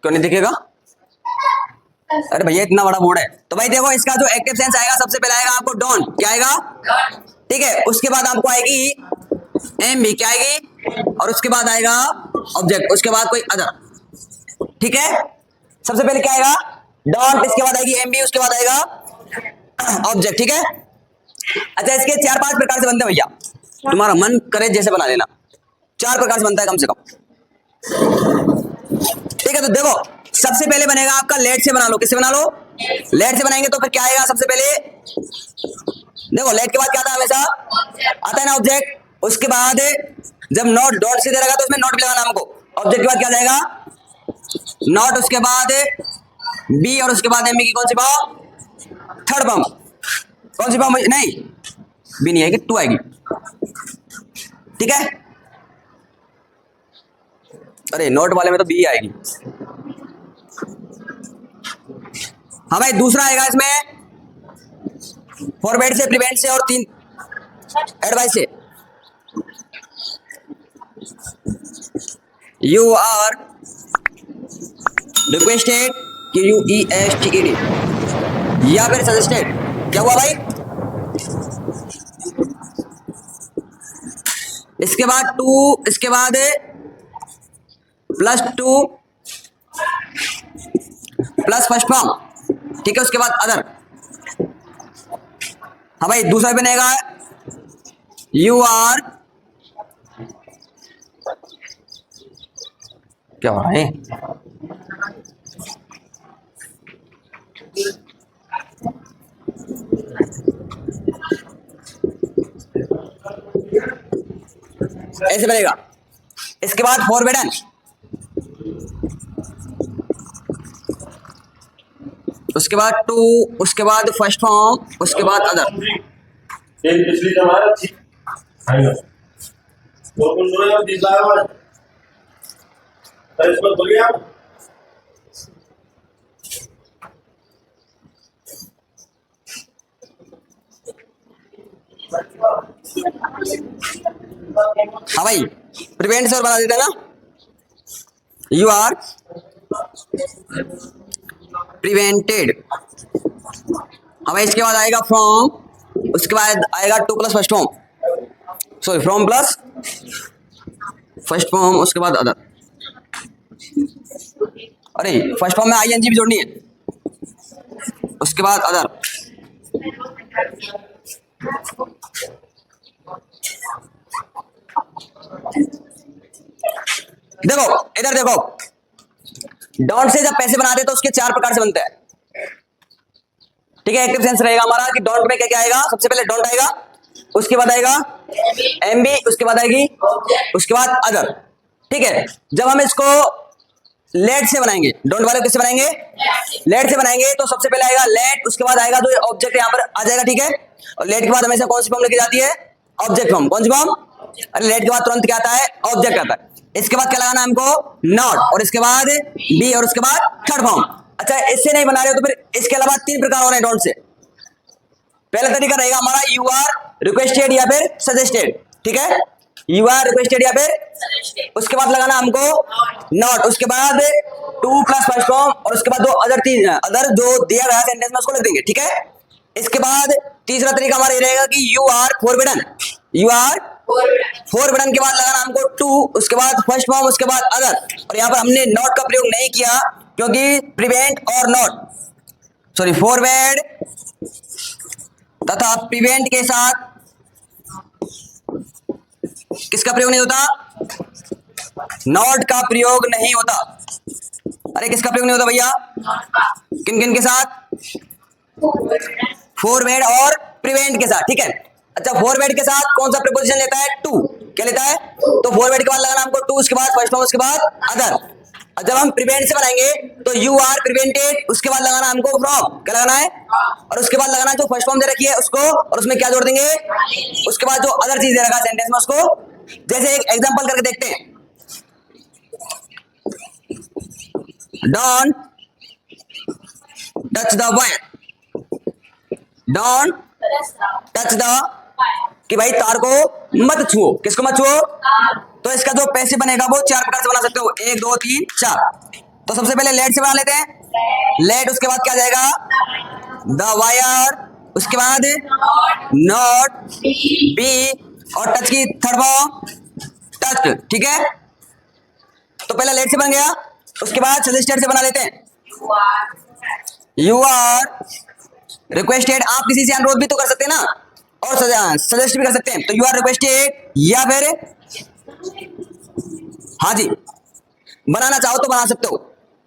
क्यों नहीं दिखेगा? अरे भैया इतना बड़ा बोर्ड है। तो भाई देखो इसका जो एक्टिव सेंस आएगा सबसे पहले आएगा आपको डॉन, क्या आएगा? ठीक है, उसके बाद आपको आएगी एम बी, क्या आएगी? और उसके बाद आएगा ऑब्जेक्ट, उसके बाद कोई अदर। ठीक है, सबसे पहले क्या आएगा? डॉन, इसके बाद आएगी एम बी, उसके बाद आएगा ऑब्जेक्ट। ठीक है, अच्छा इसके 4-5 प्रकार से बनते हैं भैया, तुम्हारा मन करे जैसे बना लेना, 4 प्रकार से बनता है कम से कम। ठीक है, तो देखो सबसे पहले बनेगा आपका लेट से बना लो। किससे बना लो? लेट से बनाएंगे तो फिर क्या आएगा? सबसे पहले देखो लेट के बाद क्या आता है? हमेशा आता है ना ऑब्जेक्ट। उसके बाद जब नॉट डॉट से दे रहेगा तो उसमें नॉट भी लगाना हमको। ऑब्जेक्ट के बाद क्या जाएगा? नॉट, उसके बाद बी, और उसके बाद एम की कौन सी पाओ? थर्ड पाओ। कौन सी पाओ? नहीं बी नहीं आएगी, 2 आएगी। ठीक है, अरे नोट वाले में तो बी आएगी। हाँ भाई दूसरा आएगा इसमें फॉरवर्ड से, प्रिवेंट से और 3 एडवाइस से। यू आर रिक्वेस्टेड, QUESTED, या फिर सजेस्टेड। क्या हुआ भाई? इसके बाद 2, इसके बाद +2 प्लस फर्स्ट फॉर्म। ठीक है, उसके बाद अदर। हाँ भाई दूसरा बनेगा यू आर, क्या हो रहा है? ऐसे बनेगा। इसके बाद फॉरवर्डन, उसके बाद 2, उसके बाद फर्स्ट फॉर्म, उसके बाद अदर। हाँ भाई प्रिवेंट से और बना देता ना, यू आर प्रिवेंटेड। हाँ भाई इसके बाद आएगा फ्रॉम, उसके बाद आएगा 2 plus first form, sorry from plus first form, उसके बाद अदर। अरे फर्स्ट फॉर्म में ING भी जोड़नी है, उसके बाद अदर। देखो इधर देखो, डॉट से जब पैसे बनाते तो उसके 4 प्रकार से बनते हैं। ठीक है, एक्टिव सेंस रहेगा हमारा कि डॉट में क्या क्या आएगा? सबसे पहले डॉट आएगा, उसके बाद आएगा एमबी, उसके बाद आएगी, उसके बाद अदर। ठीक है, जब हम इसको लेट से बनाएंगे, डॉट वाले किससे बनाएंगे? लेट से बनाएंगे तो सबसे पहले आएगा लेट, उसके बाद आएगा जो ऑब्जेक्ट यहाँ पर आ जाएगा। ठीक है, और लेट के बाद हमेशा कौन सी फॉर्म लेके जाती है? Object form. कौन सी फॉर्म? अरे लेट के बाद तुरंत क्या आता है? ऑब्जेक्ट आता है। इसके बाद क्या लगाना है हमको? नॉट, और इसके बाद बी, और उसके बाद थर्ड फॉर्म। अच्छा इससे नहीं बना रहे हो तो फिर इसके अलावा 3 प्रकार और हैं डॉट से। पहला तरीका रहेगा हमारा यू आर रिक्वेस्टेड या फिर सजेस्टेड। ठीक है, यू आर रिक्वेस्टेड या फिर, उसके बाद लगाना हमको नॉट, उसके बाद 2 प्लस फर्स्ट फॉर्म, और उसके बाद 2 अदर जो दिया गया सेंटेंस में उसको लिख देंगे। ठीक है, इसके बाद तीसरा तरीका हमारा ये रहेगा कि you are forbidden, you are forbidden के बाद लगाना हमको 2, उसके बाद फर्स्ट फॉर्म, उसके बाद अदर। और यहाँ पर हमने नॉट का प्रयोग नहीं किया क्योंकि प्रिवेंट और नॉट, सॉरी फॉरवर्ड तथा प्रिवेंट के साथ किसका प्रयोग नहीं होता? नॉट का प्रयोग नहीं होता। अरे किसका प्रयोग नहीं होता भैया? किन किन के साथ? फॉरवर्ड और प्रिवेंट के साथ। ठीक है, अच्छा फॉरवर्ड के साथ कौन सा प्रीपोजिशन लेता है? 2। क्या लेता है? तो फॉरवर्ड के बाद लगाना हमको 2, उसके बाद फर्स्ट फॉर्म, उसके बाद अदर। और जब हम प्रिवेंट से बनाएंगे तो यू आर प्रिवेंटेड, उसके बाद लगाना हमको फ्रॉम, क्या लगाना है? और उसके बाद लगाना जो फर्स्ट फॉर्म दे रखी है उसको, और उसमें क्या जोड़ देंगे? उसके बाद जो अदर चीज दे रखा है सेंटेंस में उसको। जैसे एक एग्जांपल करके देखते हैं, don't touch the wire, don't touch the, कि भाई तार को मत छुओ। किसको मत छुओ? तो इसका जो पैसे बनेगा वो 4 प्रकार से बना सकते हो, 1 2 3 4। तो सबसे पहले लेट से बना लेते हैं। लेट, उसके बाद क्या जाएगा, द वायर, उसके बाद नॉट, बी, और टच की थर्ड फॉर्म टच। ठीक है, तो पहले लेट से बन गया, उसके बाद सजेस्टेड से बना लेते हैं। यू आर रिक्वेस्टेड, आप किसी से अनुरोध भी तो कर सकते हैं ना, और सजेस्ट भी कर सकते हैं। तो यू आर रिक्वेस्टेड, या फिर हाँ जी, बनाना चाहो तो बना सकते हो,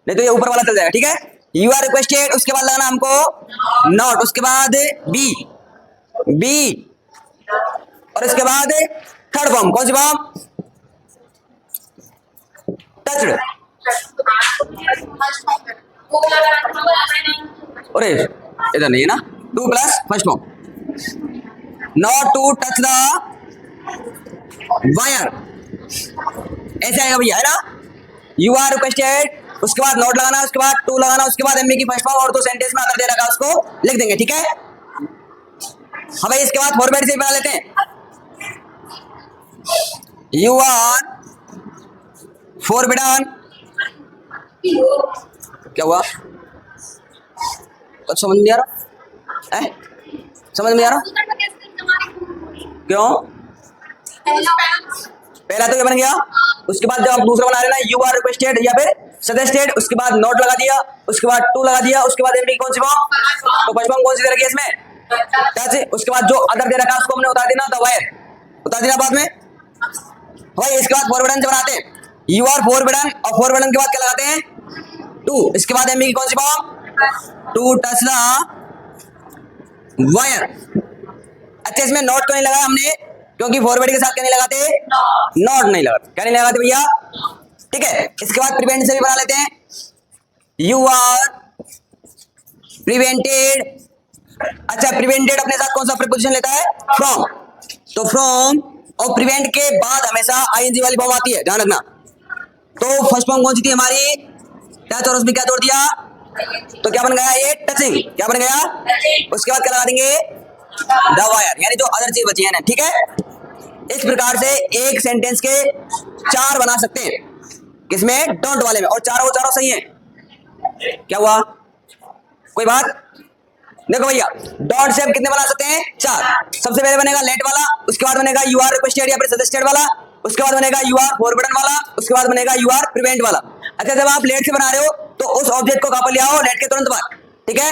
नहीं तो ये ऊपर वाला चल जाएगा। ठीक है, यू आर रिक्वेस्टेड, उसके बाद लगाना हमको नॉट, उसके बाद बी, बी, और इसके बाद थर्ड फॉर्म, कौन सी फॉर्म, टच्ड। अरे इधर नहीं है ना, 2 plus first form, not to touch the wire, ऐसे आएगा भैया, है ना। यू आर रिक्वेस्टेड, उसके बाद नोट लगाना, उसके बाद टू लगाना, उसके बाद एमबी की फर्स्ट फॉर्म और दो सेंटेंस में अगर दे रखा उसको लिख देंगे। ठीक है, हाँ भाई, इसके बाद फॉरवर्ड से बना लेते हैं। यू आर फॉरबिडन, क्या हुआ, कुछ समझ नहीं आ रहा है, समझ नहीं आ रहा क्यों, पहला तो ये बन गया, उसके बाद जब आप दूसरा बना रहे ना, यू आर रिक्वेस्टेड या फिर सजेस्टेड, उसके बाद नोट लगा दिया, उसके बाद टू लगा दिया, उसके बाद एमबी कौन सी फॉर्म, तो फर्स्ट फॉर्म कौन सी दे रखी है इसमें, टच, उसके बाद जो अदर दे रखा है उसको हमने उतार देना, द वायर उतार देना बाद में भाई। इसके बाद फॉरवर्डन से बनाते हैं, यू आर फॉरवर्डन, और फॉरवर्डन के बाद क्या लगाते हैं, टू, इसके बाद एमबी की कौन सी form, to touch the wire. अच्छा, इसमें नोट क्यों नहीं लगाया हमने, क्योंकि फॉरवर्ड के साथ क्या नहीं लगाते, नॉट नहीं लगाते, क्या नहीं लगाते भैया। ठीक है, इसके बाद प्रिवेंट से भी बना लेते हैं, यू आर प्रिवेंटेड। अच्छा, प्रिवेंटेड अपने साथ कौन सा प्रीपोजिशन लेता है, फ्रॉम, तो फ्रॉम और प्रिवेंट के बाद हमेशा आईएनजी वाली फॉर्म आती है, ध्यान रखना। तो फर्स्ट फॉर्म कौन सी थी हमारी, टच, और उसमें क्या जोड़ दिया, तो क्या बन गया ये, टचिंग, क्या बन गया, उसके बाद क्या लगा देंगे, द वायर, यानी जो अदर चीज बची है ना। ठीक है, इस प्रकार से एक सेंटेंस के 4 बना सकते हैं, किसमें, डोंट वाले में, और चारों सही है। क्या हुआ, कोई बात, देखो भैया, डॉट से हम कितने बना सकते हैं, 4। सबसे पहले बनेगा लेट वाला, उसके बाद बनेगा यू आर रिक्वेस्टेड या फिर सजेस्टेड वाला, उसके बाद बनेगा यू आर फॉरवर्डन वाला, उसके बाद बनेगा यू आर प्रिवेंट वाला। अच्छा, जब आप लेट से बना रहे हो तो उस ऑब्जेक्ट को कहां पर ले आओ, लेट के तुरंत बाद। ठीक है,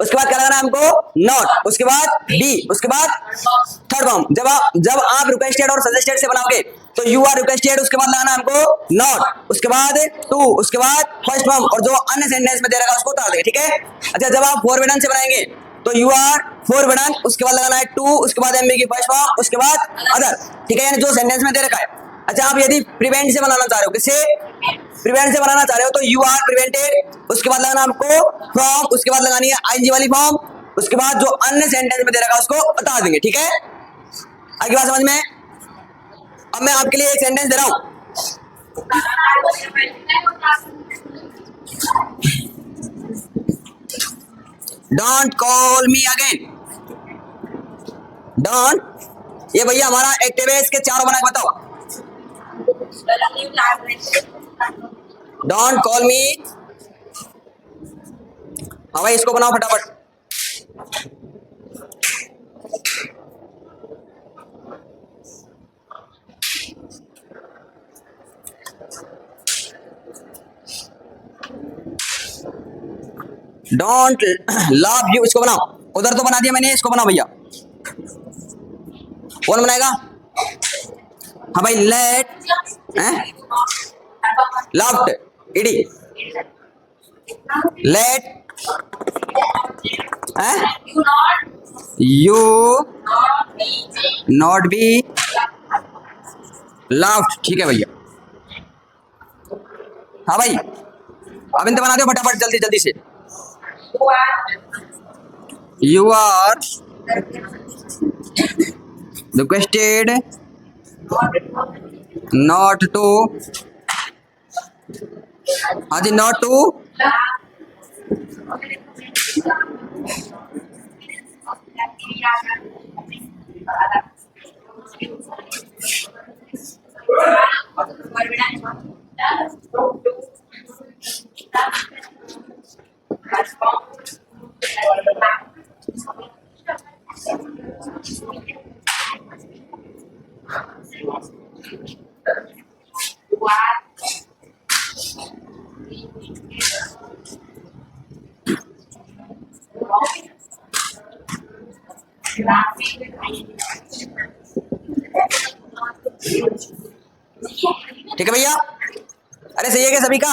उसके बाद क्या लगाना है हमको, नॉट, उसके बाद बी, उसके बाद थर्ड फॉर्म। जब आप रिक्वेस्टेड और सजेस्टेड से बनाओगे तो यू आर रिक्वेस्टेड, उसके बाद लगाना हमको नॉट, उसके बाद टू, उसके बाद फर्स्ट फॉर्म, और जो अन्य सेंटेंस में दे रखा उसको उतार देंगे। ठीक है, अच्छा, जब आप फॉरवर्डन से बनाएंगे तो यू आर फॉरवर्डन, उसके बाद लगाना है टू, उसके बाद एमबी की फर्स्ट फॉर्म, उसके बाद अदर। ठीक है, यानी जो सेंटेंस में दे रखा है। अच्छा, आप यदि प्रिवेंट से बनाना चाह रहे हो, किससे, प्रिवेंट से बनाना चाह रहे हो, तो यू आर प्रिवेंटेड, उसके बाद लगाना हमको फ्रॉम, उसके बाद लगानी है आईएनजी वाली फॉर्म, उसके बाद जो अन्य सेंटेंस में दे रखा उसको बता देंगे। ठीक है, आगे बात समझ में। अब मैं आपके लिए एक सेंटेंस दे रहा हूं, don't call me again, don't, ये भैया हमारा एक्टिव है, इसके 4 बना के बताओ, डोंट कॉल मी। हाँ भाई, इसको बनाओ फटाफट। डोंट लव यू, इसको बनाओ, उधर तो बना दिया मैंने, इसको बनाओ भैया, कौन बनाएगा, हाँ भाई, लेट लव्ड इडी, let you not be loved. ठीक है भैया, हाँ भाई, अब इनसे बना दो फटाफट, जल्दी जल्दी से। You are requested not to, हाँ जी, नॉट टू, ठीक है भैया, अरे सही है क्या सभी का?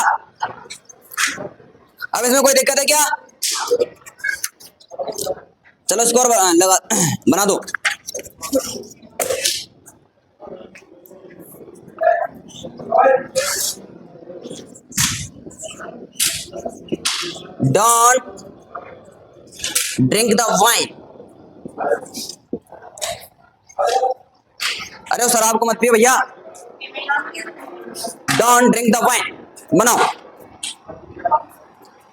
अब इसमें कोई दिक्कत है क्या? चलो स्कोर लगा बना दो। Don't drink the wine. अरे वो शराब को मत पियो भैया। डोंट ड्रिंक द वाइन बनाओ,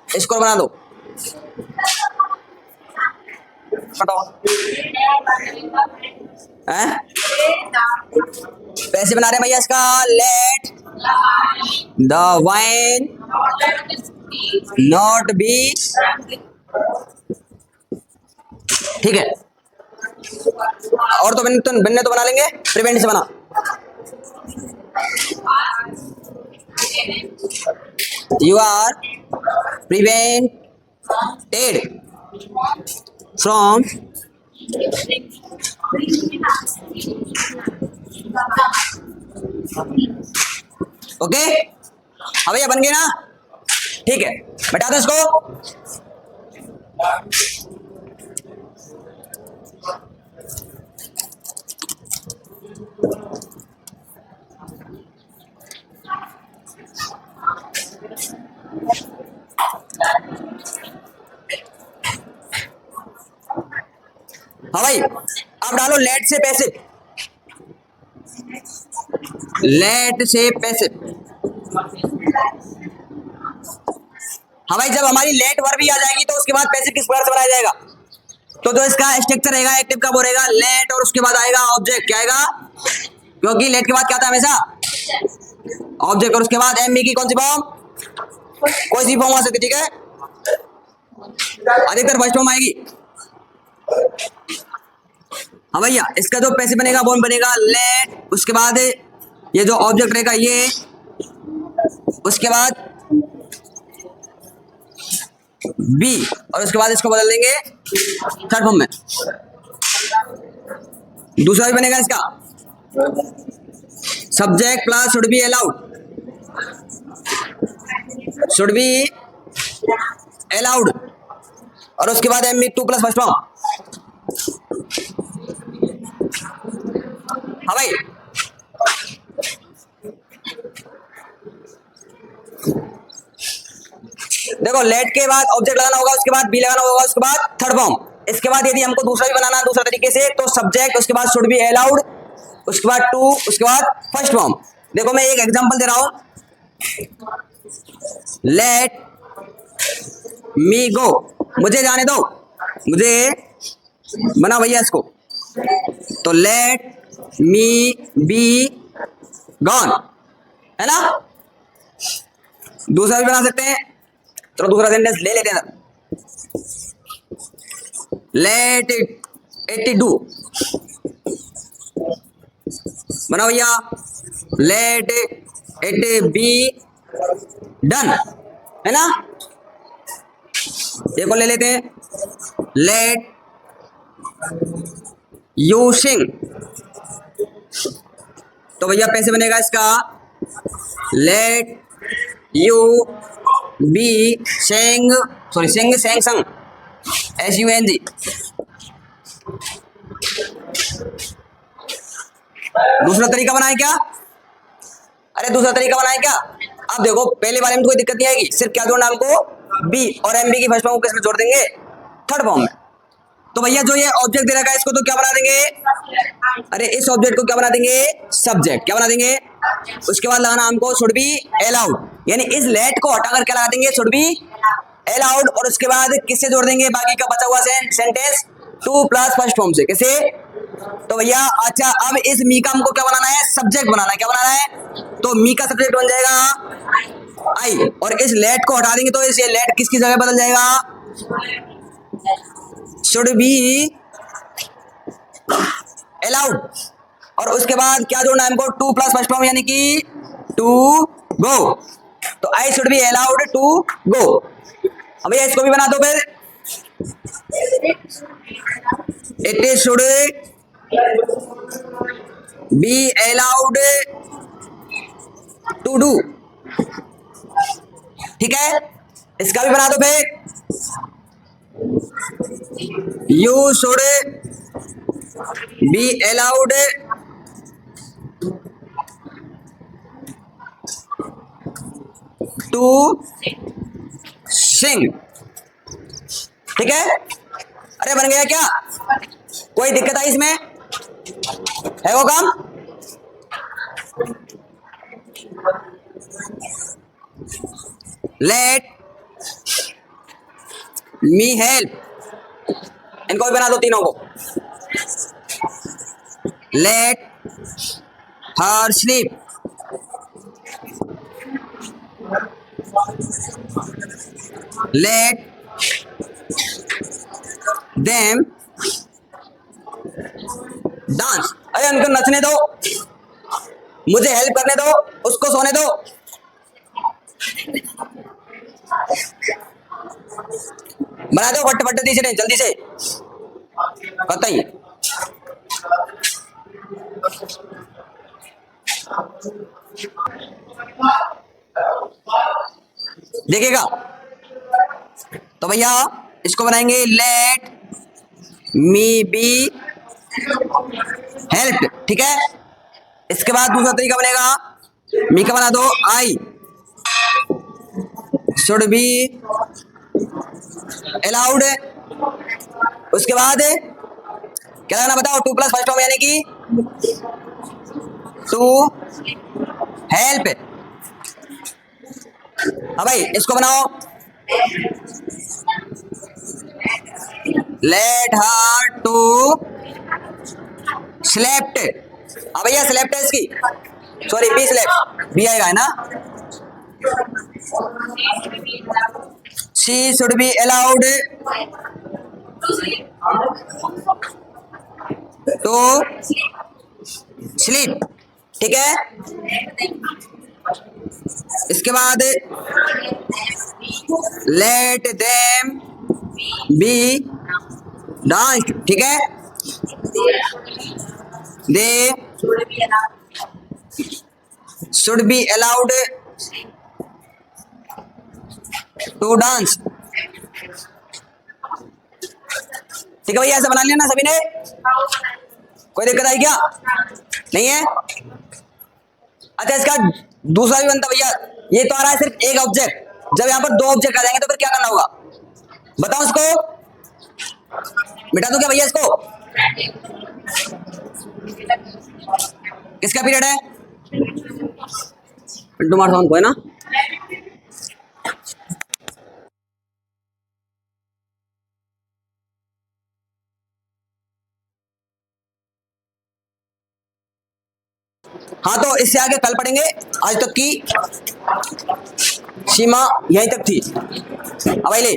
स्कोर बना दो। बताओ हैं? पैसे बना रहे हैं भैया इसका। Let the wine not be, ठीक है। और तो बनने तो बना लेंगे, प्रिवेंट से बना। You are prevented from okay. हाँ भैया बन गए ना, ठीक है, बैठा दो इसको। हाँ भाई, आप डालो लेट से पैसे, लेट से पैसे। हाँ भाई, जब हमारी लेट वर्ब भी आ जाएगी तो उसके बाद पैसे किस प्रकार से बनाया जाएगा? तो जो इसका स्ट्रक्चर रहेगा एक्टिव का वो रहेगा लेट, और उसके बाद आएगा ऑब्जेक्ट। क्या आएगा? क्योंकि लेट के बाद क्या था हमेशा? ऑब्जेक्ट, और उसके बाद एम बी की कौन सी फॉर्म? कोई सी फॉर्म आ सकती, ठीक है, अधिकतर फर्स्ट फॉर्म आएगी। हाँ भैया, इसका जो पैसे बनेगा वो बनेगा लेट, उसके बाद ये जो ऑब्जेक्ट रहेगा ये, उसके बाद बी, और उसके बाद इसको बदल देंगे थर्ड फॉर्म में। दूसरा भी बनेगा इसका subject plus should be allowed, should be allowed, और उसके बाद M be two plus first form. हाँ भाई, देखो लेट के बाद ऑब्जेक्ट लगाना होगा, उसके बाद बी लगाना होगा, उसके बाद थर्ड फॉर्म। इसके बाद यदि हमको दूसरा भी बनाना है दूसरा तरीके से तो सब्जेक्ट, उसके बाद शुड बी अलाउड, उसके बाद टू, उसके बाद फर्स्ट फॉर्म। देखो मैं एक एग्जांपल दे रहा हूं, लेट मी गो, मुझे जाने दो, मुझे बना भैया इसको, तो लेट मी बी गॉन, है ना। दूसरा भी बना सकते हैं, चलो दूसरा सेंटेंस ले लेते हैं। लेट इट डू, बना भैया, लेट इट बी डन, है ना। एक और ले लेते हैं, लेट यू सिंग, तो भैया पैसे बनेगा इसका लेट यू बी सेंग, सॉरी सेंग सेंग संग, SUNG। दूसरा तरीका बनाए क्या? अरे दूसरा तरीका बनाए क्या? आप देखो पहले वाले में तो कोई दिक्कत नहीं आएगी, सिर्फ क्या जोड़ना हमको? बी, और एम बी की फर्स्ट फॉर्म को किसमें जोड़ देंगे? थर्ड फॉर्म में। तो भैया जो ये ऑब्जेक्ट दे रखा है इसको तो क्या बना देंगे? अरे इस ऑब्जेक्ट को क्या बना देंगे? सब्जेक्ट। क्या बना देंगे? उसके बाद लगाना हमको शुड बी अलाउड, यानी इस लेट को हटा कर क्या लगा देंगे? शुड बी अलाउड, और उसके बाद किससे जोड़ देंगे बाकी का बचा हुआ sentence? To plus first form से। कैसे? तो भैया अच्छा, अब इस मी का हमको क्या बनाना है? सब्जेक्ट बनाना है। क्या बनाना है? तो मी का सब्जेक्ट बन जाएगा आई, और इस लेट को हटा देंगे तो इस लेट किसकी जगह बदल जाएगा, शुड बी अलाउड। और उसके बाद क्या जोड़ना है हमको, टू प्लस फर्स्ट फॉर्म यानी कि टू गो। तो I should be allowed to go. अब भैया इसको भी बना दो फिर, it should be allowed to do. ठीक है, इसका भी बना दो फिर, you should be allowed to sing. ठीक है, अरे बन गया क्या, कोई दिक्कत आई इसमें, है वो काम। लेट मी हेल्प, इनको भी बना दो तीनों को, let her sleep, let them dance. अरे उनको नचने दो, मुझे हेल्प करने दो, उसको सोने दो। बना दो फट फट दीजिए जल्दी से, कतई। देखिएगा, तो भैया इसको बनाएंगे लेट मी बी हेल्प। ठीक है, इसके बाद दूसरा तरीका बनेगा, मी का बना दो आई शुड बी अलाउड। उसके बाद क्या लगना बताओ, टू प्लस फर्स्ट फॉर्म यानी कि टू हेल्प। हाँ भाई इसको बनाओ, लेट हर टू स्लेप्ट। हाँ भैया स्लेप्ट है इसकी, सॉरी बी स्लेप्ट, बी आएगा है ना। She should be allowed to sleep. ठीक है, इसके बाद लेट देम बी डांस। ठीक है, they should be allowed to dance. ठीक है भैया, ऐसे बना लिया ना सभी ने, कोई दिक्कत आई क्या, नहीं है। अच्छा इसका दूसरा भी बनता भैया, ये तो आ रहा है सिर्फ एक ऑब्जेक्ट, जब यहाँ पर दो ऑब्जेक्ट आ जाएंगे तो फिर क्या करना होगा बताओ। इसको मिटा दूं क्या भैया इसको, किसका पीरियड है, पिंटू मारसाउन को है ना। हाँ तो इससे आगे कल पढ़ेंगे, आज तक की सीमा यहीं तक थी। अब ले